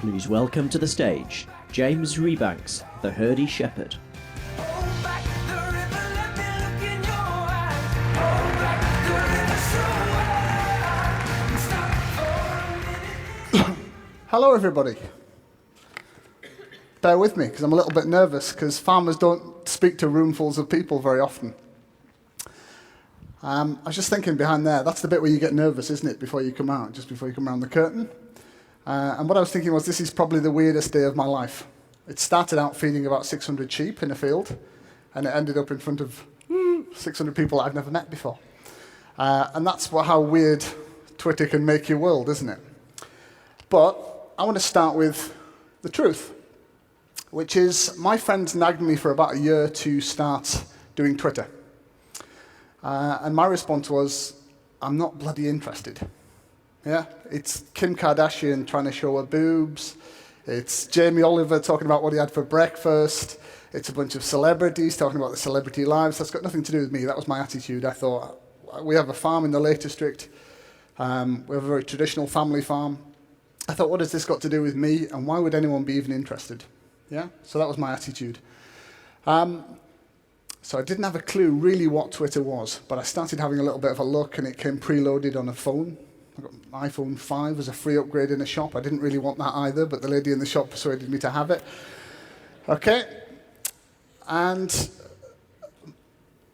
Please welcome to the stage, James Rebanks, the Herdy Shepherd. Hello everybody. Bear with me because I'm a little bit nervous because farmers don't speak to roomfuls of people very often. I was just thinking behind there, that's the bit where you get nervous, isn't it, before you come out, just before you come around the curtain. And what I was thinking was, this is probably the weirdest day of my life. It started out feeding about 600 sheep in a field, and it ended up in front of 600 people I've never met before. And that's how weird Twitter can make your world, isn't it? But I want to start with the truth, which is my friends nagged me for about a year to start doing Twitter. And my response was, I'm not bloody interested. Yeah, it's Kim Kardashian trying to show her boobs. It's Jamie Oliver talking about what he had for breakfast. It's a bunch of celebrities talking about their celebrity lives. That's got nothing to do with me. That was my attitude. I thought, we have a farm in the Lake District. We have a very traditional family farm. I thought, what has this got to do with me, and why would anyone be even interested? Yeah, so that was my attitude. So I didn't have a clue really what Twitter was, but I started having a little bit of a look, and it came preloaded on a phone. I got my iPhone 5 as a free upgrade in a shop. I didn't really want that either, but the lady in the shop persuaded me to have it. Okay, and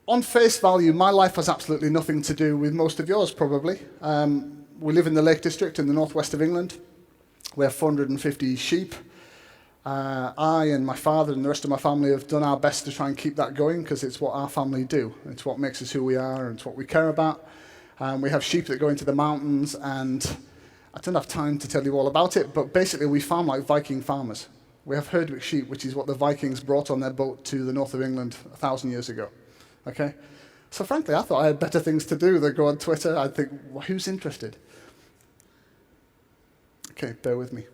on face value, my life has absolutely nothing to do with most of yours, probably. We live in the Lake District in the northwest of England. We have 450 sheep. I and my father and the rest of my family have done our best to try and keep that going because it's what our family do. It's what makes us who we are and it's what we care about. We have sheep that go into the mountains, and I don't have time to tell you all about it, but basically we farm like Viking farmers. We have Herdy sheep, which is what the Vikings brought on their boat to the north of England 1,000 years ago. Okay? So frankly, I thought I had better things to do than go on Twitter. I'd think, well, who's interested? Okay, bear with me.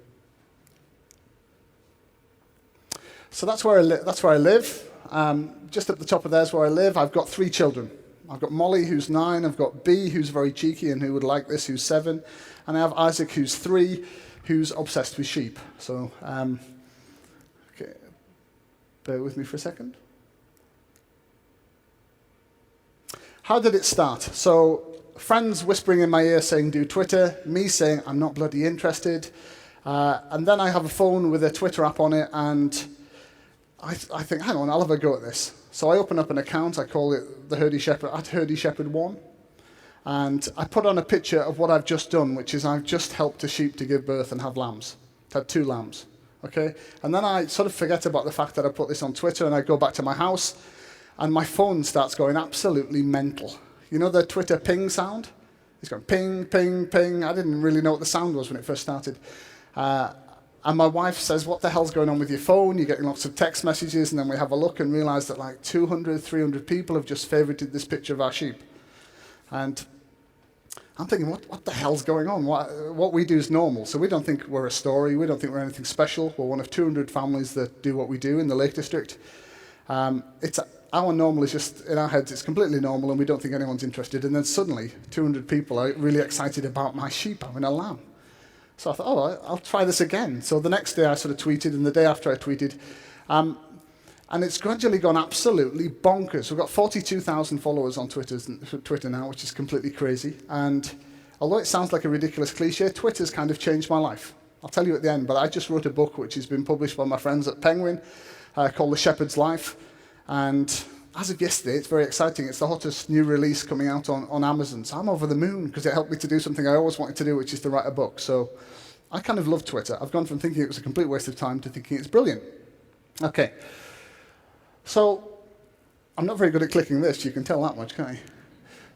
So that's where I live. Just at the top of there's where I live. I've got 3 children. I've got Molly, who's 9. I've got B, who's very cheeky and who would like this, who's 7. And I have Isaac, who's 3, who's obsessed with sheep. So, okay, bear with me for a second. How did it start? So, friends whispering in my ear saying, do Twitter. Me saying, I'm not bloody interested. And then I have a phone with a Twitter app on it, and I think, hang on, I'll have a go at this. So I open up an account, I call it the Herdy Shepherd, at Herdy Shepherd 1. And I put on a picture of what I've just done, which is I've just helped a sheep to give birth and have lambs. I've had 2 lambs, okay? And then I sort of forget about the fact that I put this on Twitter, and I go back to my house, and my phone starts going absolutely mental. You know the Twitter ping sound? It's going ping, ping, ping. I didn't really know what the sound was when it first started. And my wife says, what the hell's going on with your phone? You're getting lots of text messages. And then we have a look and realize that like 200, 300 people have just favorited this picture of our sheep. And I'm thinking, what the hell's going on? What we do is normal. So we don't think we're a story. We don't think we're anything special. We're one of 200 families that do what we do in the Lake District. Our normal is just, in our heads, it's completely normal, and we don't think anyone's interested. And then suddenly, 200 people are really excited about my sheep having a lamb. So I thought, I'll try this again. So the next day I sort of tweeted, and the day after I tweeted. And it's gradually gone absolutely bonkers. We've got 42,000 followers on Twitter now, which is completely crazy. And although it sounds like a ridiculous cliche, Twitter's kind of changed my life. I'll tell you at the end, but I just wrote a book which has been published by my friends at Penguin called The Shepherd's Life. And as of yesterday, it's very exciting. It's the hottest new release coming out on Amazon. So I'm over the moon because it helped me to do something I always wanted to do, which is to write a book. So I kind of love Twitter. I've gone from thinking it was a complete waste of time to thinking it's brilliant. Okay. So I'm not very good at clicking this. You can tell that much, can't you?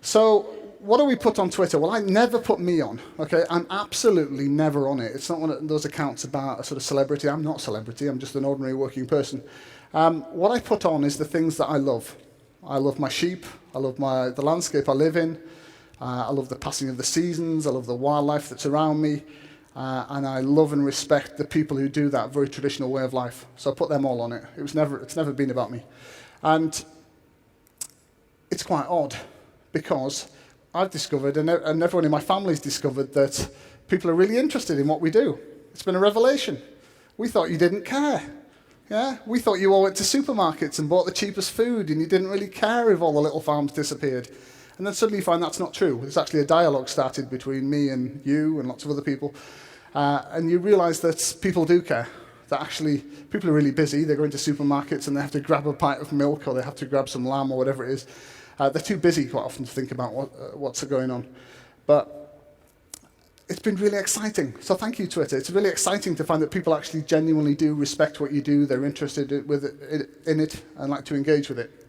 So what do we put on Twitter? Well, I never put me on. Okay, I'm absolutely never on it. It's not one of those accounts about a sort of celebrity. I'm not a celebrity. I'm just an ordinary working person. What I put on is the things that I love. I love my sheep. I love the landscape I live in. I love the passing of the seasons. I love the wildlife that's around me. And I love and respect the people who do that very traditional way of life. So I put them all on it. It's never been about me. And it's quite odd because I've discovered, and everyone in my family's discovered, that people are really interested in what we do. It's been a revelation. We thought you didn't care. Yeah? We thought you all went to supermarkets and bought the cheapest food and you didn't really care if all the little farms disappeared. And then suddenly you find that's not true. There's actually a dialogue started between me and you and lots of other people. And you realize that people do care. That actually, people are really busy. They're going to supermarkets and they have to grab a pint of milk or they have to grab some lamb or whatever it is. They're too busy quite often to think about what's going on. But it's been really exciting. So thank you, Twitter. It's really exciting to find that people actually genuinely do respect what you do. They're interested in it and like to engage with it.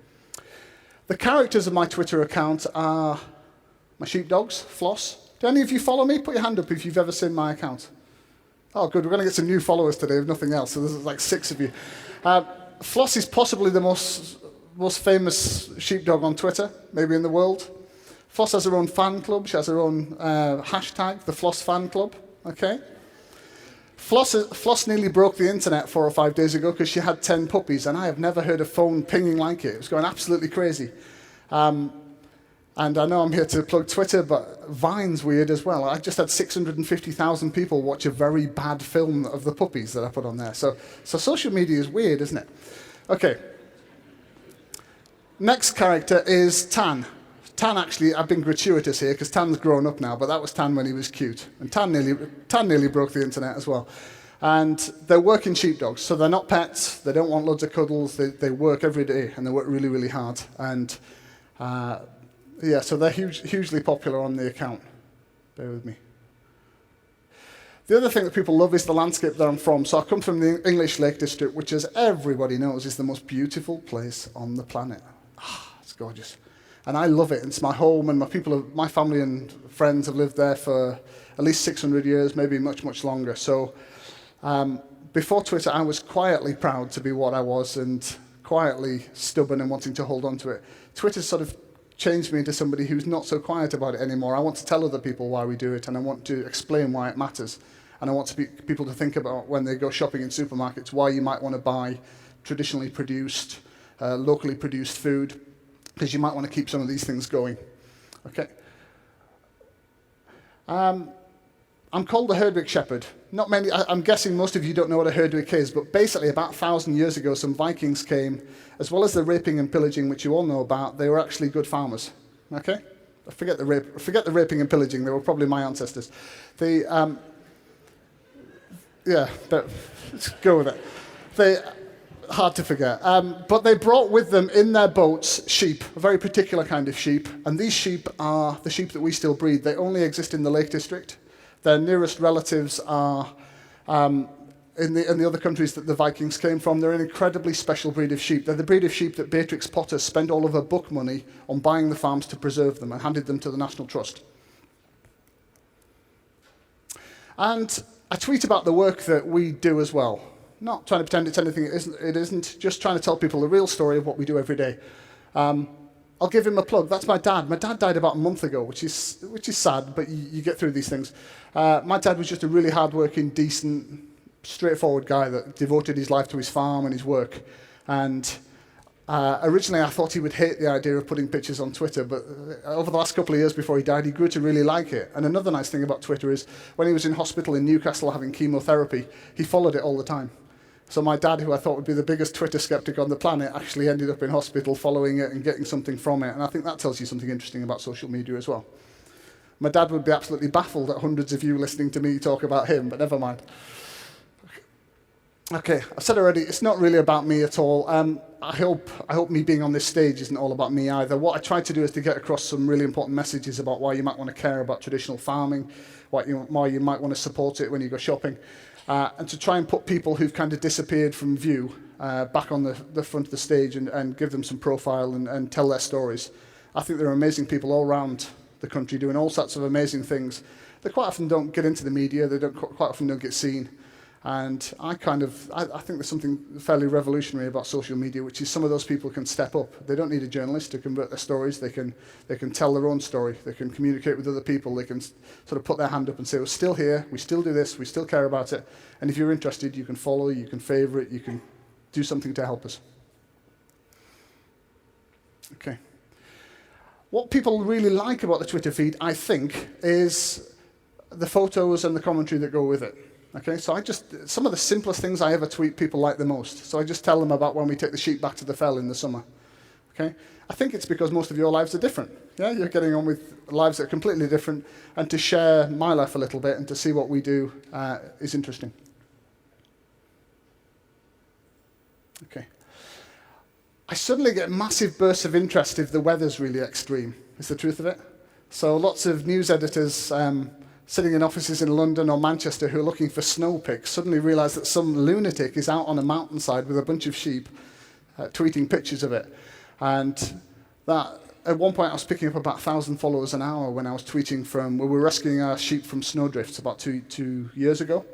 The characters of my Twitter account are my sheepdogs, Floss. Do any of you follow me? Put your hand up if you've ever seen my account. Oh, good. We're going to get some new followers today, if nothing else. So there's like 6 of you. Floss is possibly the most famous sheepdog on Twitter, maybe in the world. Floss has her own fan club. She has her own hashtag, the Floss Fan Club. Okay. Floss nearly broke the internet 4 or 5 days ago because she had 10 puppies, and I have never heard a phone pinging like it. It was going absolutely crazy. And I know I'm here to plug Twitter, but Vine's weird as well. I just had 650,000 people watch a very bad film of the puppies that I put on there. So social media is weird, isn't it? Okay. Next character is Tan. Tan, actually, I've been gratuitous here because Tan's grown up now, but that was Tan when he was cute. And Tan nearly broke the internet as well. And they're working sheepdogs, so they're not pets, they don't want loads of cuddles, they work every day, and they work really, really hard. And yeah, so they're hugely popular on the account. Bear with me. The other thing that people love is the landscape that I'm from. So I come from the English Lake District, which, as everybody knows, is the most beautiful place on the planet. It's gorgeous. And I love it. It's my home, and my family and friends have lived there for at least 600 years, maybe much, much longer. So before Twitter, I was quietly proud to be what I was and quietly stubborn and wanting to hold on to it. Twitter sort of changed me into somebody who's not so quiet about it anymore. I want to tell other people why we do it, and I want to explain why it matters. And I want people to think about when they go shopping in supermarkets, why you might want to buy traditionally produced, locally produced food, because you might want to keep some of these things going. Okay. I'm called the Herdwick Shepherd. Not many. I'm guessing most of you don't know what a Herdwick is, but basically about 1,000 years ago, some Vikings came, as well as the raping and pillaging, which you all know about. They were actually good farmers. Okay. Forget the raping and pillaging. They were probably my ancestors. Yeah, but let's go with it. Hard to forget. But they brought with them in their boats sheep, a very particular kind of sheep. And these sheep are the sheep that we still breed. They only exist in the Lake District. Their nearest relatives are in the other countries that the Vikings came from. They're an incredibly special breed of sheep. They're the breed of sheep that Beatrix Potter spent all of her book money on buying the farms to preserve them and handed them to the National Trust. And I tweet about the work that we do as well. Not trying to pretend it's anything it isn't, just trying to tell people the real story of what we do every day. I'll give him a plug. That's my dad. My dad died about a month ago, which is sad, but you get through these things. My dad was just a really hard-working, decent, straightforward guy that devoted his life to his farm and his work. And originally I thought he would hate the idea of putting pictures on Twitter, but over the last couple of years before he died, he grew to really like it. And another nice thing about Twitter is when he was in hospital in Newcastle having chemotherapy, he followed it all the time. So my dad, who I thought would be the biggest Twitter skeptic on the planet, actually ended up in hospital following it and getting something from it. And I think that tells you something interesting about social media as well. My dad would be absolutely baffled at hundreds of you listening to me talk about him, but never mind. Okay, I've said already, it's not really about me at all. I hope me being on this stage isn't all about me either. What I try to do is to get across some really important messages about why you might want to care about traditional farming, why you might want to support it when you go shopping. And to try and put people who've kind of disappeared from view back on the front of the stage and give them some profile and tell their stories. I think there are amazing people all around the country doing all sorts of amazing things. They quite often don't get into the media, quite often don't get seen. And I think there's something fairly revolutionary about social media, which is some of those people can step up. They don't need a journalist to convert their stories. They can tell their own story. They can communicate with other people. They can sort of put their hand up and say, we're still here, we still do this, we still care about it. And if you're interested, you can follow, you can favorite, you can do something to help us. Okay. What people really like about the Twitter feed, I think, is the photos and the commentary that go with it. Okay, so some of the simplest things I ever tweet, people like the most. So I just tell them about when we take the sheep back to the fell in the summer. Okay, I think it's because most of your lives are different. Yeah, you're getting on with lives that are completely different, and to share my life a little bit and to see what we do is interesting. Okay. I suddenly get massive bursts of interest if the weather's really extreme, is the truth of it. So lots of news editors sitting in offices in London or Manchester who are looking for snow pics suddenly realize that some lunatic is out on a mountainside with a bunch of sheep tweeting pictures of it. And that, at one point I was picking up about 1,000 followers an hour when I was tweeting we were rescuing our sheep from snowdrifts about two years ago.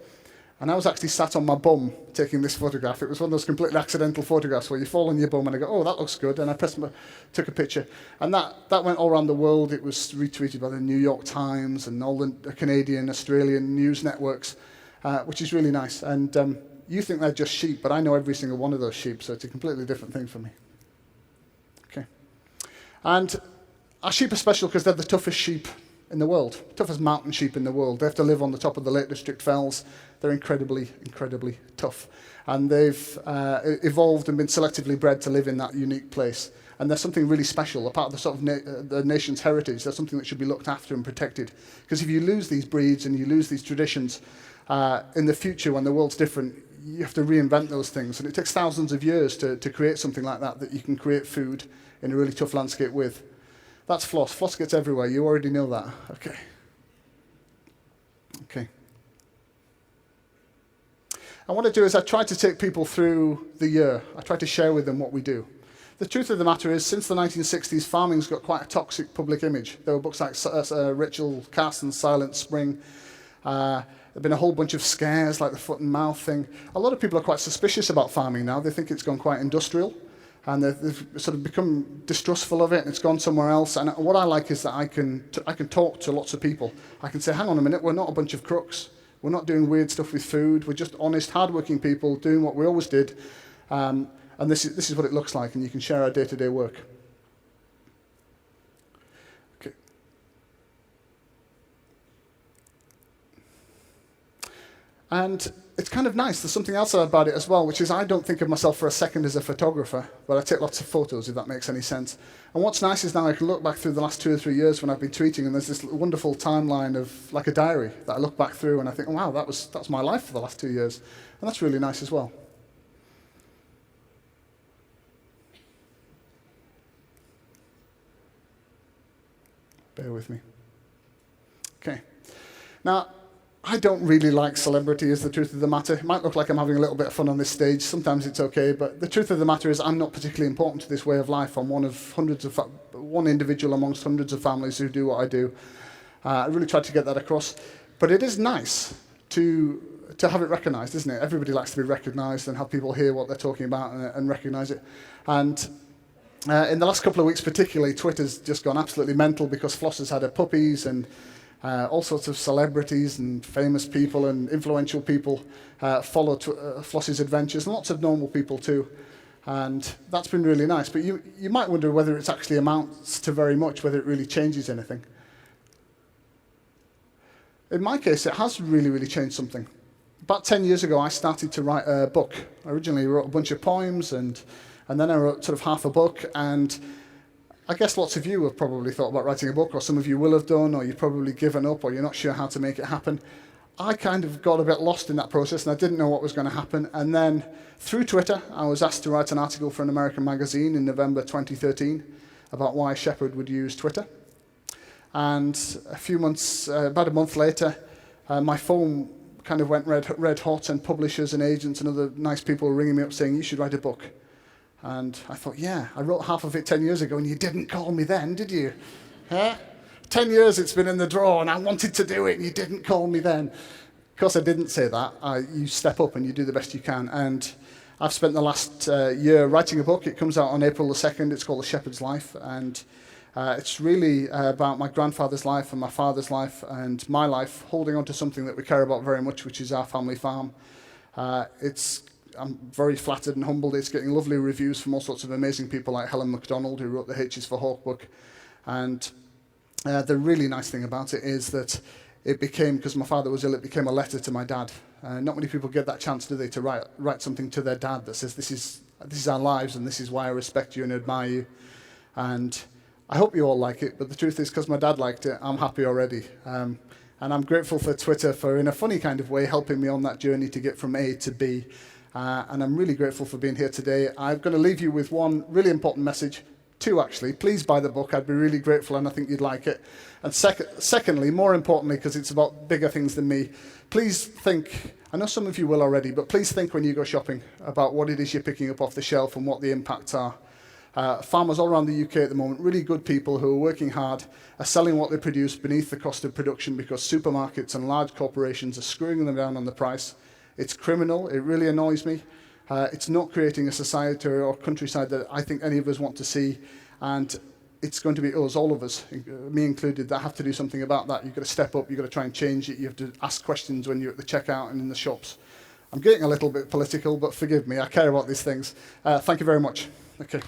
And I was actually sat on my bum taking this photograph. It was one of those completely accidental photographs where you fall on your bum and I go, oh, that looks good. And I took a picture. And that went all around the world. It was retweeted by the New York Times and all the Canadian, Australian news networks, which is really nice. And you think they're just sheep, but I know every single one of those sheep, so it's a completely different thing for me. Okay. And our sheep are special because they're the toughest sheep in the world, toughest mountain sheep in the world. They have to live on the top of the Lake District fells. They're incredibly, incredibly tough. And they've evolved and been selectively bred to live in that unique place. And there's something really special, a part of the sort of the nation's heritage. There's something that should be looked after and protected. Because if you lose these breeds and you lose these traditions, in the future when the world's different, you have to reinvent those things. And it takes thousands of years to create something like that you can create food in a really tough landscape with. That's floss. Floss gets everywhere. You already know that. Okay. Okay. And what I do is I try to take people through the year. I try to share with them what we do. The truth of the matter is, since the 1960s, farming's got quite a toxic public image. There were books like Rachel Carson's Silent Spring. There have been a whole bunch of scares, like the foot and mouth thing. A lot of people are quite suspicious about farming now. They think it's gone quite industrial. And they've sort of become distrustful of it, and it's gone somewhere else. And what I like is that I can talk to lots of people. I can say, hang on a minute, we're not a bunch of crooks. We're not doing weird stuff with food. We're just honest, hardworking people doing what we always did. And this is what it looks like, and you can share our day-to-day work. Okay. And it's kind of nice. There's something else about it as well, which is I don't think of myself for a second as a photographer, but I take lots of photos, if that makes any sense. And what's nice is now I can look back through the last 2 or 3 years when I've been tweeting, and there's this wonderful timeline of, like a diary, that I look back through and I think, oh, wow, that's my life for the last 2 years. And that's really nice as well. Bear with me. Okay. Now, I don't really like celebrity, is the truth of the matter. It might look like I'm having a little bit of fun on this stage. Sometimes it's okay, but the truth of the matter is I'm not particularly important to this way of life. I'm one individual amongst hundreds of families who do what I do. I really tried to get that across. But it is nice to have it recognised, isn't it? Everybody likes to be recognised and have people hear what they're talking about and recognise it. And in the last couple of weeks particularly, Twitter's just gone absolutely mental because Floss has had her puppies and all sorts of celebrities and famous people and influential people follow Floss's adventures, and lots of normal people too. And that's been really nice. But you might wonder whether it actually amounts to very much, whether it really changes anything. In my case, it has really, really changed something. About 10 years ago, I started to write a book. I originally wrote a bunch of poems, and then I wrote sort of half a book, and I guess lots of you have probably thought about writing a book, or some of you will have done, or you've probably given up, or you're not sure how to make it happen. I kind of got a bit lost in that process, and I didn't know what was going to happen. And then through Twitter, I was asked to write an article for an American magazine in November 2013 about why a shepherd would use Twitter. And about a month later, my phone kind of went red hot, and publishers and agents and other nice people were ringing me up saying, you should write a book. And I thought, yeah, I wrote half of it 10 years ago, and you didn't call me then, did you? Huh? 10 years it's been in the drawer, and I wanted to do it, and you didn't call me then. Of course, I didn't say that. You step up and you do the best you can. And I've spent the last year writing a book. It comes out on April the 2nd. It's called The Shepherd's Life. And it's really about my grandfather's life and my father's life and my life, holding on to something that we care about very much, which is our family farm. I'm very flattered and humbled. It's getting lovely reviews from all sorts of amazing people like Helen MacDonald, who wrote the H is for Hawk book. And the really nice thing about it is that it became, because my father was ill, it became a letter to my dad. Not many people get that chance, do they, to write something to their dad that says, this is our lives, and this is why I respect you and admire you. And I hope you all like it, but the truth is, because my dad liked it, I'm happy already. And I'm grateful for Twitter for, in a funny kind of way, helping me on that journey to get from A to B. And I'm really grateful for being here today. I'm going to leave you with one really important message. Two, actually. Please buy the book. I'd be really grateful, and I think you'd like it. And secondly, more importantly, because it's about bigger things than me, please think, I know some of you will already, but please think when you go shopping about what it is you're picking up off the shelf and what the impacts are. Farmers all around the UK at the moment, really good people who are working hard, are selling what they produce beneath the cost of production because supermarkets and large corporations are screwing them down on the price. It's criminal. It really annoys me. It's not creating a society or countryside that I think any of us want to see, and it's going to be us, all of us, me included, that have to do something about that. You've got to step up, you've got to try and change it, you have to ask questions when you're at the checkout and in the shops. I'm getting a little bit political, but forgive me, I care about these things. Thank you very much. Okay.